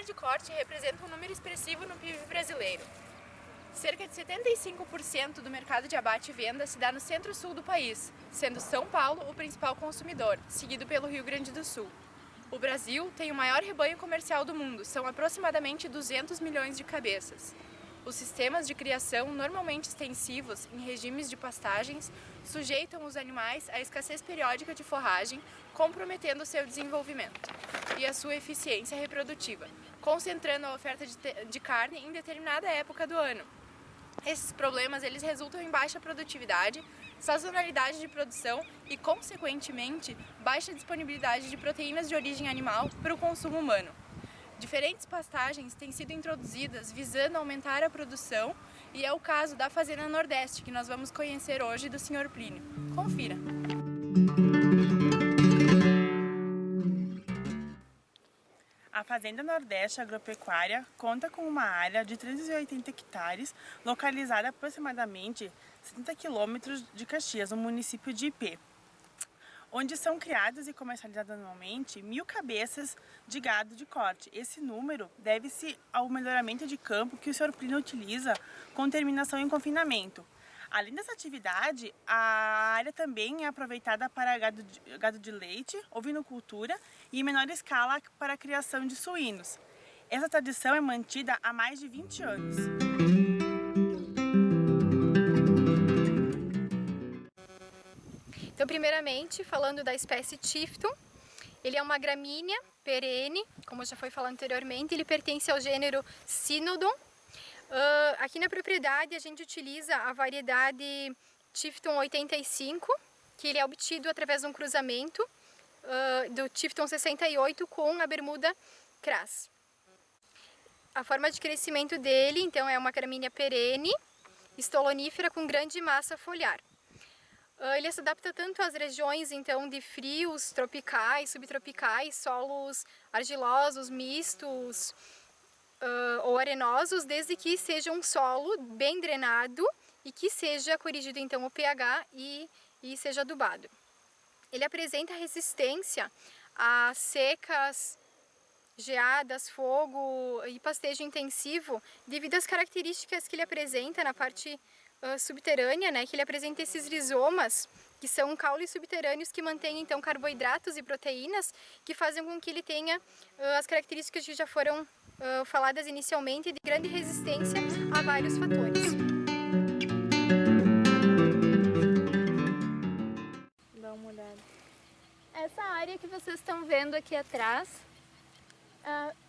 pecuária de corte representa um número expressivo no PIB brasileiro. Cerca de 75% do mercado de abate e venda se dá no centro-sul do país, sendo São Paulo o principal consumidor, seguido pelo Rio Grande do Sul. O Brasil tem o maior rebanho comercial do mundo, são aproximadamente 200 milhões de cabeças. Os sistemas de criação, normalmente extensivos em regimes de pastagens, sujeitam os animais à escassez periódica de forragem, comprometendo o seu desenvolvimento e a sua eficiência reprodutiva, concentrando a oferta de carne em determinada época do ano. Esses problemas eles resultam em baixa produtividade, sazonalidade de produção e, consequentemente, baixa disponibilidade de proteínas de origem animal para o consumo humano. Diferentes pastagens têm sido introduzidas visando aumentar a produção e é o caso da Fazenda Nordeste, que nós vamos conhecer hoje do Sr. Plínio. Confira! A Fazenda Nordeste Agropecuária conta com uma área de 380 hectares, localizada a aproximadamente 70 quilômetros de Caxias, no município de Ipê, onde são criadas e comercializadas anualmente 1.000 cabeças de gado de corte. Esse número deve-se ao melhoramento de campo que o Sr. Plínio utiliza com terminação em confinamento. Além dessa atividade, a área também é aproveitada para gado de leite, ovinocultura e, em menor escala, para a criação de suínos. Essa tradição é mantida há mais de 20 anos. Então, primeiramente, falando da espécie Tifton, ele é uma gramínea perene, como já foi falado anteriormente, ele pertence ao gênero Cynodon. Aqui na propriedade a gente utiliza a variedade Tifton 85, que ele é obtido através de um cruzamento do Tifton 68 com a bermuda Cras. A forma de crescimento dele, então, é uma gramínea perene, estolonífera com grande massa foliar. Ele se adapta tanto às regiões então de frios, tropicais, subtropicais, solos argilosos, mistos ou arenosos, desde que seja um solo bem drenado e que seja corrigido então o pH e seja adubado. Ele apresenta resistência a secas, geadas, fogo e pastejo intensivo devido às características que ele apresenta na parte subterrânea, né, que ele apresenta esses rizomas, que são caules subterrâneos que mantêm então carboidratos e proteínas, que fazem com que ele tenha as características que já foram faladas inicialmente de grande resistência a vários fatores. Dá uma olhada. Essa área que vocês estão vendo aqui atrás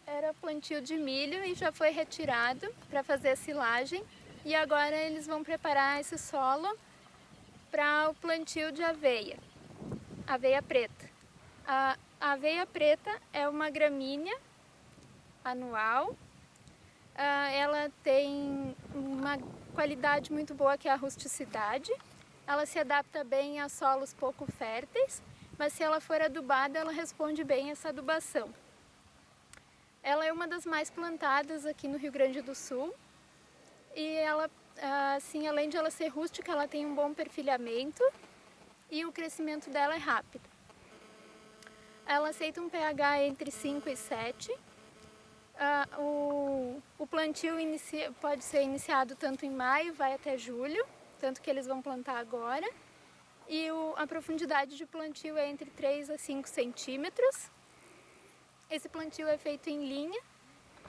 era plantio de milho e já foi retirado para fazer a silagem. E agora eles vão preparar esse solo para o plantio de aveia, aveia preta. A aveia preta é uma gramínea anual, ela tem uma qualidade muito boa que é a rusticidade, ela se adapta bem a solos pouco férteis, mas se ela for adubada ela responde bem a essa adubação. Ela é uma das mais plantadas aqui no Rio Grande do Sul. E ela, assim, além de ela ser rústica, ela tem um bom perfilhamento e o crescimento dela é rápido. Ela aceita um pH entre 5 e 7. O plantio pode ser iniciado tanto em maio, vai até julho, tanto que eles vão plantar agora. E a profundidade de plantio é entre 3 a 5 centímetros. Esse plantio é feito em linha.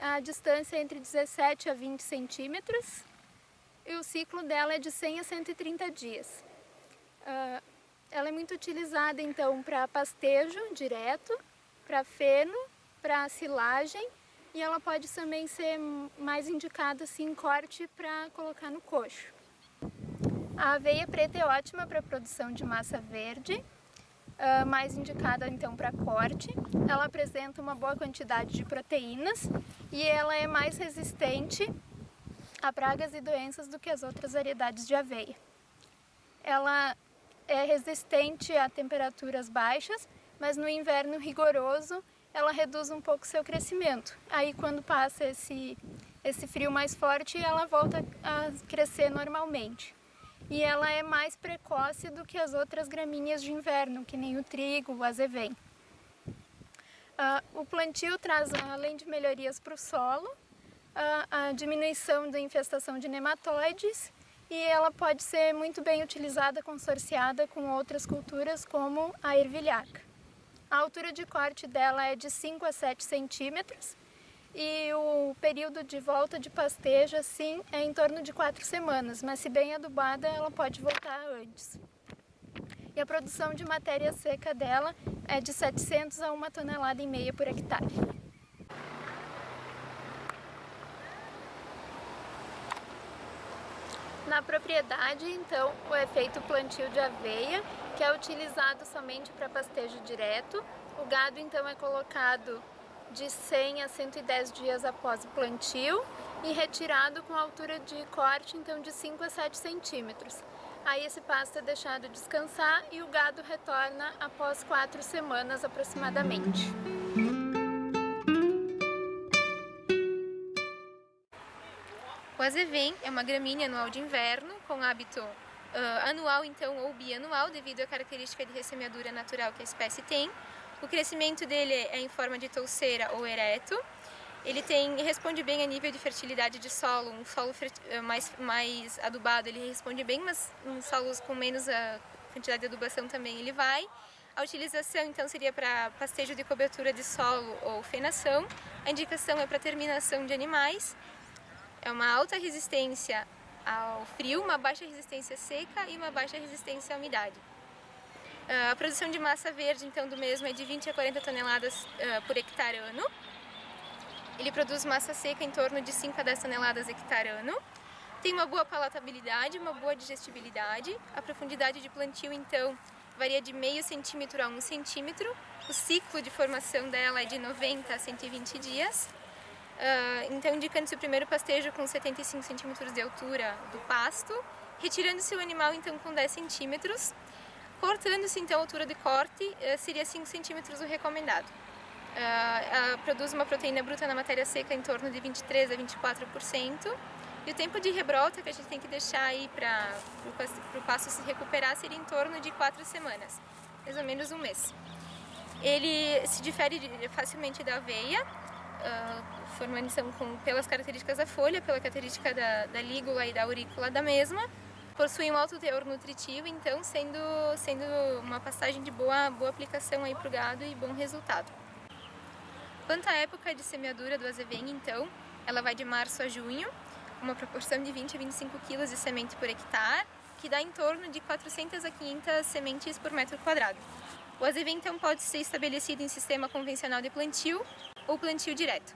A distância é entre 17 a 20 centímetros e o ciclo dela é de 100 a 130 dias. Ela é muito utilizada então para pastejo direto, para feno, para silagem e ela pode também ser mais indicada assim, em corte para colocar no coxo. A aveia preta é ótima para a produção de massa verde, mais indicada então para corte. Ela apresenta uma boa quantidade de proteínas e ela é mais resistente a pragas e doenças do que as outras variedades de aveia. Ela é resistente a temperaturas baixas, mas no inverno rigoroso ela reduz um pouco seu crescimento. Aí quando passa esse frio mais forte, ela volta a crescer normalmente. E ela é mais precoce do que as outras gramíneas de inverno, que nem o trigo, o azevém. O plantio traz, além de melhorias para o solo, a diminuição da infestação de nematóides, e ela pode ser muito bem utilizada, consorciada com outras culturas como a ervilhaca. A altura de corte dela é de 5 a 7 centímetros e o período de volta de pastejo assim, é em torno de 4 semanas, mas se bem adubada ela pode voltar antes. E a produção de matéria seca dela é de 700 a 1,5 toneladas por hectare. Na propriedade, então, é feito o plantio de aveia, que é utilizado somente para pastejo direto. O gado, então, é colocado de 100 a 110 dias após o plantio e retirado com altura de corte, então, de 5 a 7 centímetros. Aí esse pasto é deixado descansar e o gado retorna após 4 semanas aproximadamente. O azevém é uma gramínea anual de inverno, com hábito anual então ou bianual, devido à característica de ressemeadura natural que a espécie tem. O crescimento dele é em forma de touceira ou ereto. Ele responde bem a nível de fertilidade de solo, um solo mais adubado ele responde bem, mas em solos com menos quantidade de adubação também ele vai. A utilização então seria para pastejo de cobertura de solo ou fenação. A indicação é para terminação de animais. É uma alta resistência ao frio, uma baixa resistência seca e uma baixa resistência à umidade. A produção de massa verde então do mesmo é de 20 a 40 toneladas por hectare ano. Ele produz massa seca em torno de 5 a 10 toneladas hectare ano. Tem uma boa palatabilidade, uma boa digestibilidade. A profundidade de plantio então varia de meio centímetro a 1 centímetro. O ciclo de formação dela é de 90 a 120 dias. Então, indicando-se o primeiro pastejo com 75 centímetros de altura do pasto, retirando-se o animal então com 10 centímetros, cortando-se então a altura de corte, seria 5 centímetros o recomendado. Produz uma proteína bruta na matéria seca em torno de 23 a 24%, e o tempo de rebrota que a gente tem que deixar aí para o pasto se recuperar seria em torno de 4 semanas, mais ou menos um mês. Ele se difere facilmente da aveia, formando então pelas características da folha, pela característica da lígula e da aurícula da mesma. Possui um alto teor nutritivo, então sendo uma pastagem de boa aplicação aí para o gado e bom resultado. Quanto à época de semeadura do azevém, então, ela vai de março a junho, uma proporção de 20 a 25 kg de semente por hectare, que dá em torno de 400 a 500 sementes por metro quadrado. O azevém, então, pode ser estabelecido em sistema convencional de plantio ou plantio direto.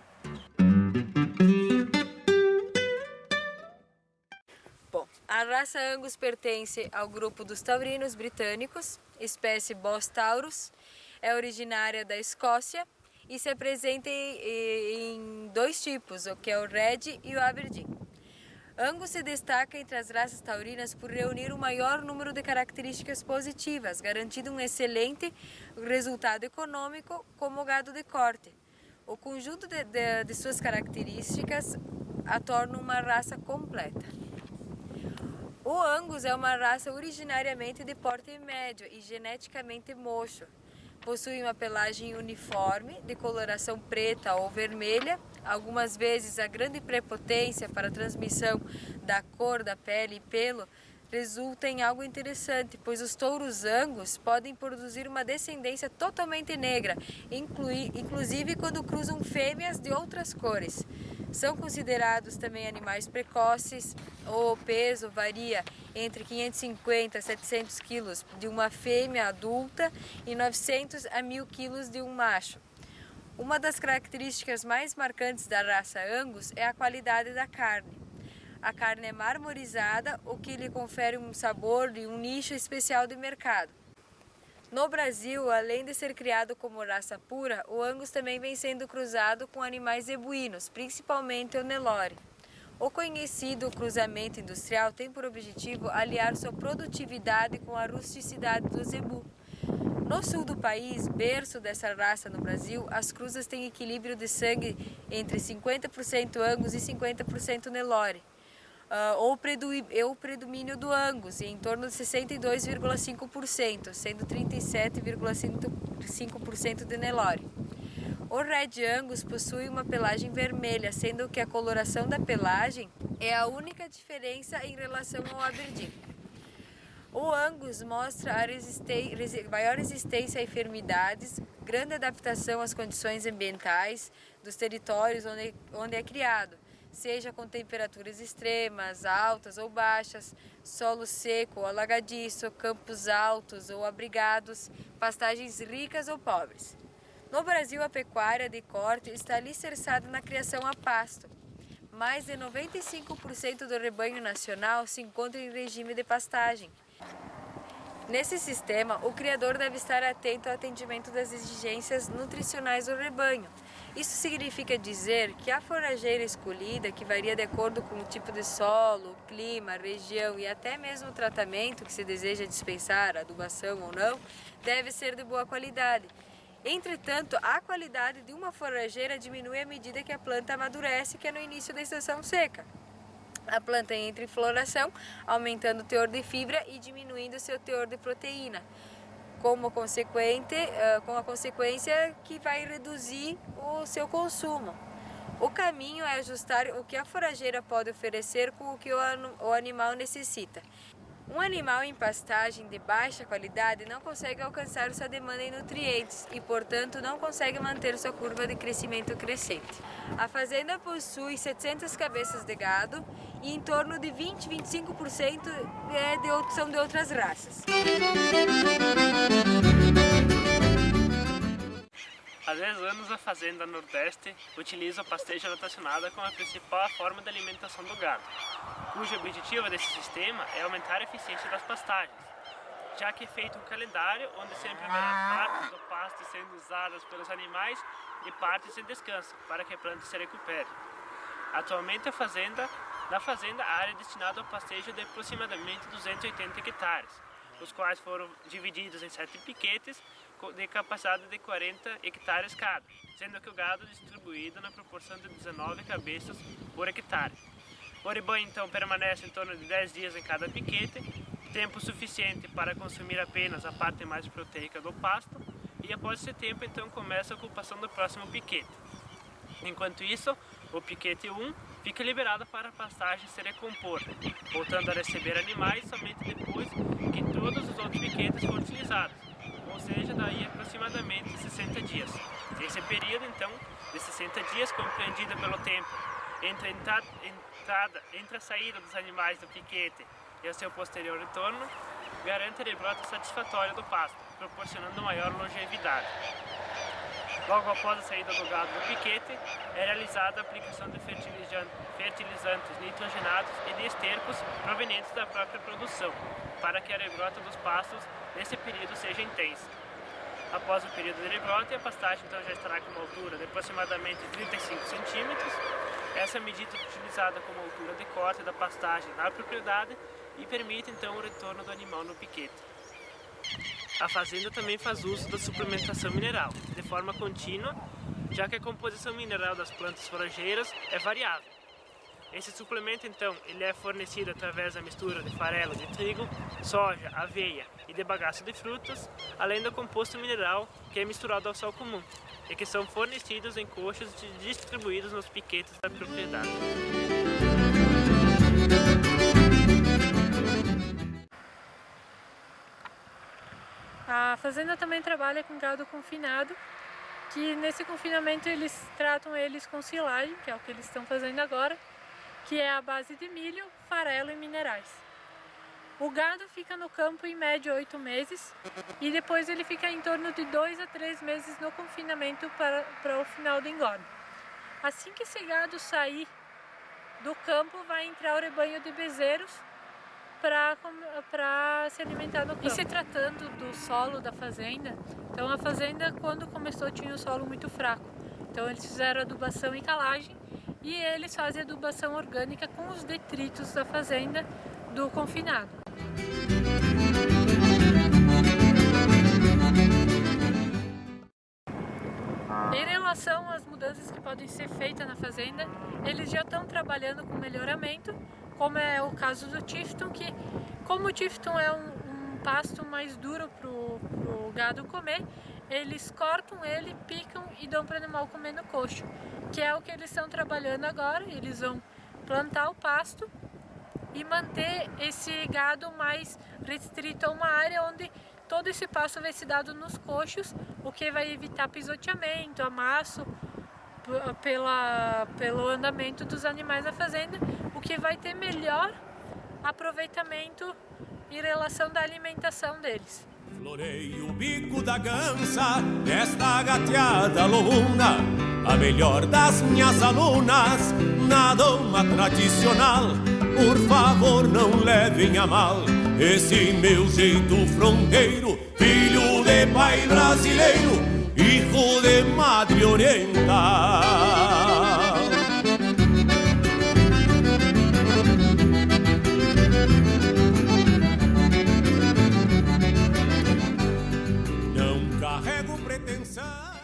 Bom, a raça Angus pertence ao grupo dos taurinos britânicos, espécie Bos taurus, é originária da Escócia e se apresenta em 2 tipos, o que é o Red e o Aberdeen. Angus se destaca entre as raças taurinas por reunir o maior número de características positivas, garantindo um excelente resultado econômico como gado de corte. O conjunto de suas características a torna uma raça completa. O Angus é uma raça originariamente de porte médio e geneticamente mocho. Possui uma pelagem uniforme, de coloração preta ou vermelha. Algumas vezes a grande prepotência para a transmissão da cor da pele e pelo resulta em algo interessante, pois os touros Angus podem produzir uma descendência totalmente negra, inclusive quando cruzam fêmeas de outras cores. São considerados também animais precoces. O peso varia entre 550 a 700 quilos de uma fêmea adulta e 900 a 1000 quilos de um macho. Uma das características mais marcantes da raça Angus é a qualidade da carne. A carne é marmorizada, o que lhe confere um sabor e um nicho especial de mercado. No Brasil, além de ser criado como raça pura, o Angus também vem sendo cruzado com animais zebuínos, principalmente o Nelore. O conhecido cruzamento industrial tem por objetivo aliar sua produtividade com a rusticidade do zebu. No sul do país, berço dessa raça no Brasil, as cruzas têm equilíbrio de sangue entre 50% Angus e 50% Nelore. O predomínio do Angus, em torno de 62,5%, sendo 37,5% de Nelore. O Red Angus possui uma pelagem vermelha, sendo que a coloração da pelagem é a única diferença em relação ao Aberdeen. O Angus mostra a maior resistência a enfermidades, grande adaptação às condições ambientais dos territórios onde é criado, seja com temperaturas extremas, altas ou baixas, solo seco ou alagadiço, campos altos ou abrigados, pastagens ricas ou pobres. No Brasil, a pecuária de corte está alicerçada na criação a pasto. Mais de 95% do rebanho nacional se encontra em regime de pastagem. Nesse sistema, o criador deve estar atento ao atendimento das exigências nutricionais do rebanho. Isso significa dizer que a forrageira escolhida, que varia de acordo com o tipo de solo, clima, região e até mesmo o tratamento que se deseja dispensar, adubação ou não, deve ser de boa qualidade. Entretanto, a qualidade de uma forrageira diminui à medida que a planta amadurece, que é no início da estação seca. A planta entra em floração, aumentando o teor de fibra e diminuindo seu teor de proteína, com a consequência que vai reduzir o seu consumo. O caminho é ajustar o que a forrageira pode oferecer com o que o animal necessita. Um animal em pastagem de baixa qualidade não consegue alcançar sua demanda em nutrientes e, portanto, não consegue manter sua curva de crescimento crescente. A fazenda possui 700 cabeças de gado e em torno de 20-25% são de outras raças. Há 10 anos, a Fazenda Nordeste utiliza a pasteja rotacionada como a principal forma de alimentação do gado, cujo objetivo desse sistema é aumentar a eficiência das pastagens, já que é feito um calendário onde sempre haverá partes do pasto sendo usadas pelos animais e partes em descanso, para que a planta se recupere. Atualmente, na fazenda, a área é destinada ao pastejo de aproximadamente 280 hectares, os quais foram divididos em 7 piquetes de capacidade de 40 hectares cada, sendo que o gado é distribuído na proporção de 19 cabeças por hectare. O rebanho então permanece em torno de 10 dias em cada piquete, tempo suficiente para consumir apenas a parte mais proteica do pasto, e após esse tempo então começa a ocupação do próximo piquete. Enquanto isso, o piquete 1 fica liberado para a pastagem se recompor, voltando a receber animais somente depois que todos os outros piquetes foram utilizados, ou seja, daí aproximadamente 60 dias. Esse período então de 60 dias, compreendido pelo tempo entre a saída dos animais do piquete e o seu posterior retorno, garante a rebrota satisfatória do pasto, proporcionando maior longevidade. Logo após a saída do gado do piquete, é realizada a aplicação de fertilizantes nitrogenados e de estercos provenientes da própria produção, para que a rebrota dos pastos nesse período seja intensa. Após o período de rebrota, a pastagem então já estará com uma altura de aproximadamente 35 centímetros. Essa medida é utilizada como altura de corte da pastagem na propriedade e permite então o retorno do animal no piquete. A fazenda também faz uso da suplementação mineral, de forma contínua, já que a composição mineral das plantas forrageiras é variável. Esse suplemento, então, ele é fornecido através da mistura de farelo de trigo, soja, aveia e de bagaço de frutas, além do composto mineral que é misturado ao sal comum, e que são fornecidos em coxos e distribuídos nos piquetes da propriedade. A fazenda também trabalha com gado confinado, que nesse confinamento eles tratam eles com silagem, que é o que eles estão fazendo agora, que é a base de milho, farelo e minerais. O gado fica no campo em média 8 meses e depois ele fica em torno de 2 a 3 meses no confinamento para o final do engorda. Assim que esse gado sair do campo, vai entrar o rebanho de bezerros para se alimentar no campo. E se tratando do solo da fazenda, então a fazenda quando começou tinha um solo muito fraco. Então eles fizeram adubação e calagem e eles fazem adubação orgânica com os detritos da fazenda do confinado. Em relação às mudanças que podem ser feitas na fazenda, eles já estão trabalhando com melhoramento, como é o caso do Tifton, que como o Tifton é um pasto mais duro pro gado comer, eles cortam ele, picam e dão para o animal comer no coxo, que é o que eles estão trabalhando agora. Eles vão plantar o pasto e manter esse gado mais restrito a uma área onde todo esse pasto vai ser dado nos coxos, o que vai evitar pisoteamento, amasso pelo andamento dos animais na fazenda, o que vai ter melhor aproveitamento em relação da alimentação deles. Florei o bico da gança nesta gateada lobuna, a melhor das minhas alunas, na doma tradicional. Por favor, não levem a mal esse meu jeito fronteiro, filho de pai brasileiro, hijo de madre oriental. Não carrego pretensão.